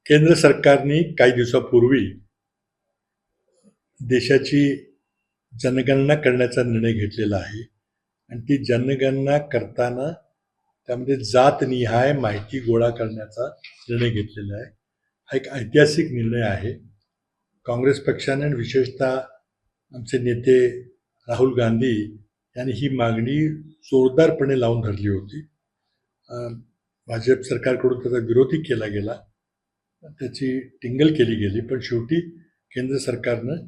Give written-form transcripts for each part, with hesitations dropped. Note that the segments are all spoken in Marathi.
केंद्र सरकारने काही दिवसापूर्वी देशाची जनगणना करण्याचा निर्णय घेतलेला आहे आणि ती जनगणना करताना त्यामध्ये जातनिहाय माहिती गोळा करण्याचा निर्णय घेतलेला आहे. हा एक ऐतिहासिक निर्णय आहे. काँग्रेस पक्षाने आणि विशेषतः आमचे नेते राहुल गांधी यांनी ही मागणी जोरदारपणे लावून धरली होती. भाजप सरकारकडून त्याचा विरोधही केला गेला, त्याची टिंगल केली गेली, पण शेवटी केंद्र सरकारनं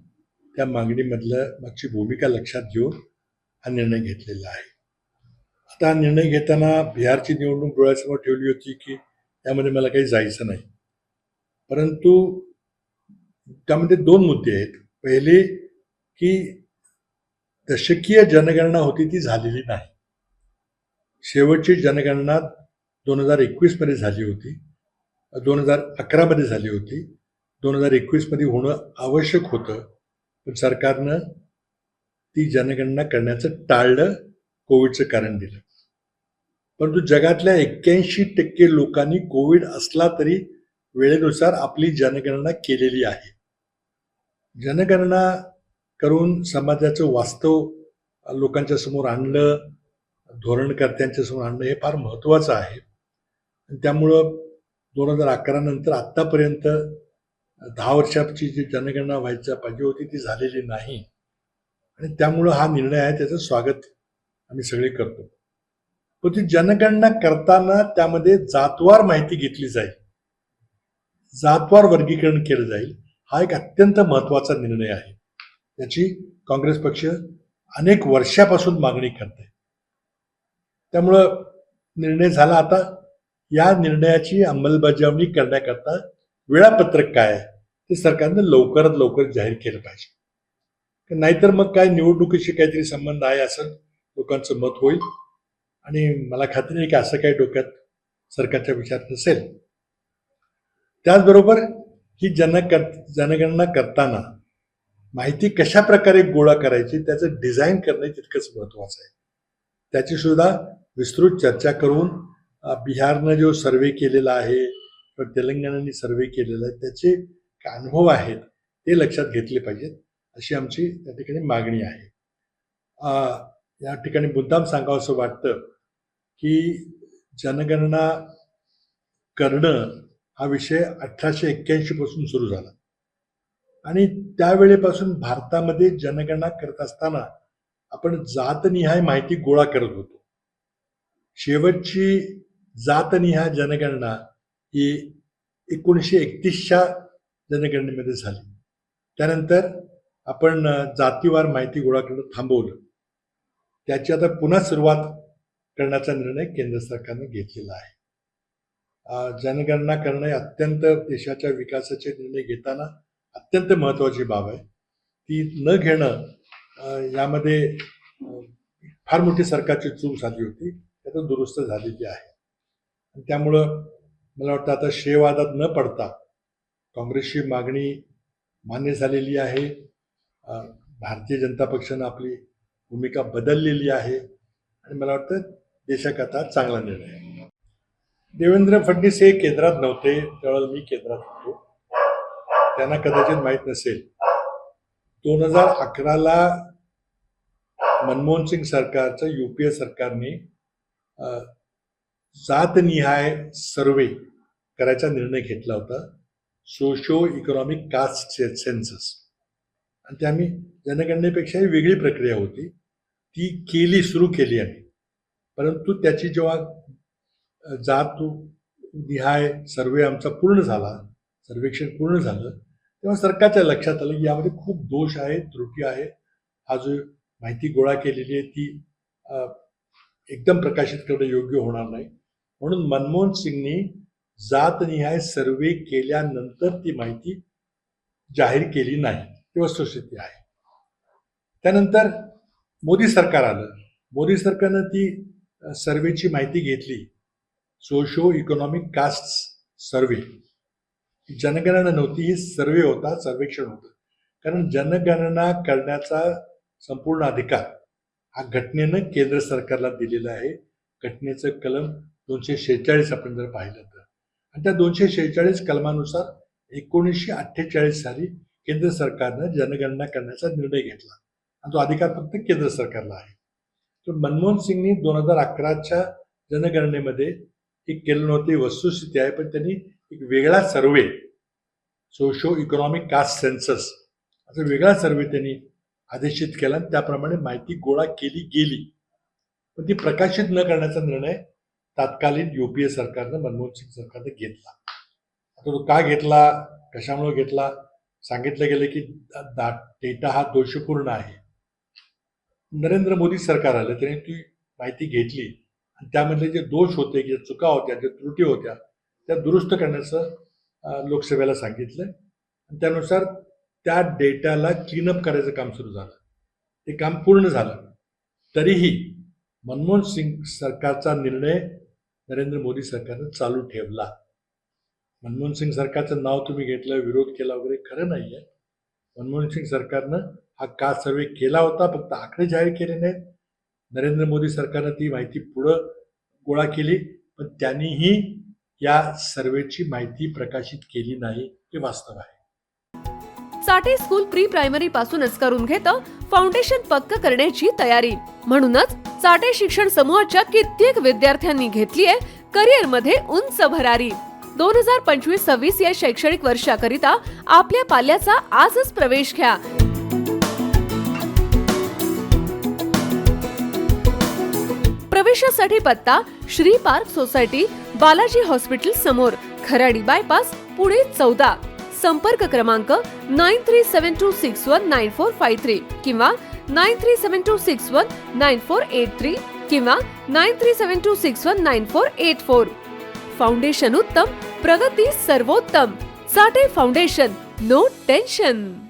त्या मागची भूमिका लक्षात घेऊन हा निर्णय घेतलेला आहे. आता हा निर्णय घेताना बिहारची निवडणूक डोळ्यासमोर ठेवली होती की त्यामध्ये मला काही जायचं नाही, परंतु त्यामध्ये दोन मुद्दे आहेत. पहिले की दशकीय जनगणना होती ती झालेली नाही. शेवटची जनगणना 2021 मध्ये झाली होती, 2011 मध्ये झाली होती, 2021 मध्ये होणं आवश्यक होतं, पण सरकारनं ती जनगणना करण्याचं टाळलं, कोविडचं कारण दिलं. परंतु जगातल्या 81% लोकांनी कोविड असला तरी वेळेनुसार आपली जनगणना केलेली आहे. जनगणना करून समाजाचं वास्तव लोकांच्या समोर आणलं, धोरणकर्त्यांच्या समोर आणलं, हे फार महत्त्वाचं आहे. त्यामुळं 2011 नंतर आत्तापर्यंत 10 वर्षाची जी जनगणना व्हायची पाहिजे होती ती झालेली नाही आणि त्यामुळं हा निर्णय आहे, त्याचं स्वागत आम्ही सगळे करतो. पण ती जनगणना करताना त्यामध्ये जातवार माहिती घेतली जाईल, जातवार वर्गीकरण केलं जाईल. हा एक अत्यंत महत्त्वाचा निर्णय आहे. त्याची काँग्रेस पक्ष अनेक वर्षापासून मागणी करते. त्यामुळं निर्णय झाला. आता या निर्णयाची अंमलबजावणी करण्याकरता वेळापत्रक काय आहे ते सरकारनं लवकरात लवकर जाहीर केलं पाहिजे. नाहीतर मग काय निवडणुकीशी काहीतरी संबंध आहे असं लोकांचं मत होईल आणि मला खात्री आहे की असं काही डोक्यात सरकारच्या विचारात नसेल. त्याचबरोबर ही जनगणना करताना माहिती कशा प्रकारे गोळा करायची त्याचं डिझाईन करणं तितकंच महत्वाचं आहे. त्याची सुद्धा विस्तृत चर्चा करून बिहारनं जो सर्वे केलेला आहे किंवा तेलंगणाने सर्वे केलेला आहे त्याचे अनुभव आहेत ते लक्षात घेतले पाहिजेत, अशी आमची त्या ठिकाणी मागणी आहे. या ठिकाणी मुद्दाम सांगावं असं वाटतं की जनगणना करणं हा विषय 1881 पासून सुरू झाला आणि त्यावेळेपासून भारतामध्ये जनगणना करत असताना आपण जातनिहाय माहिती गोळा करत होतो. शेवटची जातनिहाय जनगणना ही 1931च्या जनगणनेमध्ये झाली. त्यानंतर आपण जातीवार माहिती गोळा करणं थांबवलं. त्याची आता पुन्हा सुरुवात करण्याचा निर्णय केंद्र सरकारने घेतलेला आहे. जनगणना करणं अत्यंत देशाच्या विकासाचे निर्णय घेताना अत्यंत महत्त्वाची बाब आहे. ती न घेणं यामध्ये फार मोठी सरकारची चूक झाली होती, त्यातून दुरुस्त झालेली आहे. त्यामुळं मला वाटतं आता श्रेयवादात न पडता काँग्रेसची मागणी मान्य झालेली आहे. भारतीय जनता पक्षानं आपली भूमिका बदललेली आहे आणि मला वाटतं देशाकरता चांगला निर्णय आहे. देवेंद्र फडणवीस हे केंद्रात नव्हते त्यावेळेला मी केंद्रात होतो. त्यांना कदाचित माहीत नसेल, 2011ला मनमोहन सिंग सरकारचं युपीए सरकारने जातनिहाय सर्वे करायचा निर्णय घेतला होता, सोशो इकॉनॉमिक कास्ट सेन्सस. आणि ते आम्ही जनगणनेपेक्षाही वेगळी प्रक्रिया होती ती सुरू केली आम्ही. परंतु त्याची जेव्हा जात निहाय सर्वे आमचा पूर्ण झाला, सर्वेक्षण पूर्ण झालं, तेव्हा सरकारच्या लक्षात आलं की यामध्ये खूप दोष आहेत, त्रुटी आहेत. हा जो माहिती गोळा केलेली आहे ती एकदम प्रकाशित करणं योग्य होणार नाही. म्हणून मनमोहन सिंगनी जातनिहाय सर्वे केल्यानंतर ती माहिती जाहीर केली नाही. ती वस्तुस्थिती आहे. त्यानंतर मोदी सरकार आलं. मोदी सरकारनं ती सर्वेची माहिती घेतली, सोशो इकॉनॉमिक कास्ट सर्वे. जनगणना नव्हती, ही सर्वे होता, सर्वेक्षण होतं. कारण जनगणना करण्याचा संपूर्ण अधिकार हा घटनेनं केंद्र सरकारला दिलेला आहे. घटनेचं कलम 246 आपण जर पाहिलं तर, आणि त्या 246 कलमानुसार 1948 साली केंद्र सरकारनं जनगणना करण्याचा निर्णय घेतला आणि तो अधिकार फक्त केंद्र सरकारला आहे. तर मनमोहन सिंगनी 2011च्या जनगणनेमध्ये एक केलं नव्हती वस्तुस्थिती आहे, पण त्यांनी एक वेगळा सर्वे, सोशो इकॉनॉमिक कास्ट सेन्सस असा वेगळा सर्वे त्यांनी आदेशित केला आणि त्याप्रमाणे माहिती गोळा केली गेली. पण ती प्रकाशित न करण्याचा निर्णय तत्कालीन UPA सरकारनं, मनमोहन सिंग सरकारनं घेतला. आता तो का घेतला, कशामुळे घेतला, सांगितलं गेलं की डेटा हा दोषपूर्ण आहे. नरेंद्र मोदी सरकार आलं, त्याने ती माहिती घेतली आणि त्यामधले जे दोष होते, ज्या चुका होत्या, ज्या त्रुटी होत्या, त्या दुरुस्त करण्याचं लोकसभेला सांगितलं आणि त्यानुसार त्या डेटाला क्लीनअप करायचं काम सुरू झालं. ते काम पूर्ण झालं. तरीही मनमोहन सिंग सरकारचा निर्णय नरेंद्र मोदी सरकारनं चालू ठेवला. मनमोहन सिंग सरकारचं नाव तुम्ही घेतलं, विरोध केला वगैरे, खरं नाही आहे. मनमोहन सिंग सरकारनं हा कास्ट सर्वे केला होता, फक्त आकडे जाहीर केले नाहीत. नरेंद्र मोदी सरकारनं ती माहिती पुढं गोळा केली, पण त्यांनीही या सर्वेची माहिती प्रकाशित केली नाही, हे वास्तव आहे. चाटे स्कूल प्री प्रायमरी पासूनच करून घेतं फाउंडेशन पक्क करण्याची तयारी. म्हणूनच चाटे शिक्षण समूहाच्या कित्येक विद्यार्थ्यांनी घेतलीये करिअर मध्ये उंच भरारी. 2025-26 या शैक्षणिक वर्षाकरिता आपल्या पाल्याचा आजच प्रवेश घ्या. प्रवेशासाठी पत्ता Shri park society, Balaji hospital समोर, खराडी बायपास, पुणे 14. संपर्क क्रमांक 9372619453 किंवा 9372619483 किंवा 9372619484. फाउंडेशन उत्तम, प्रगती सर्वोत्तम. Chate foundation, no tension.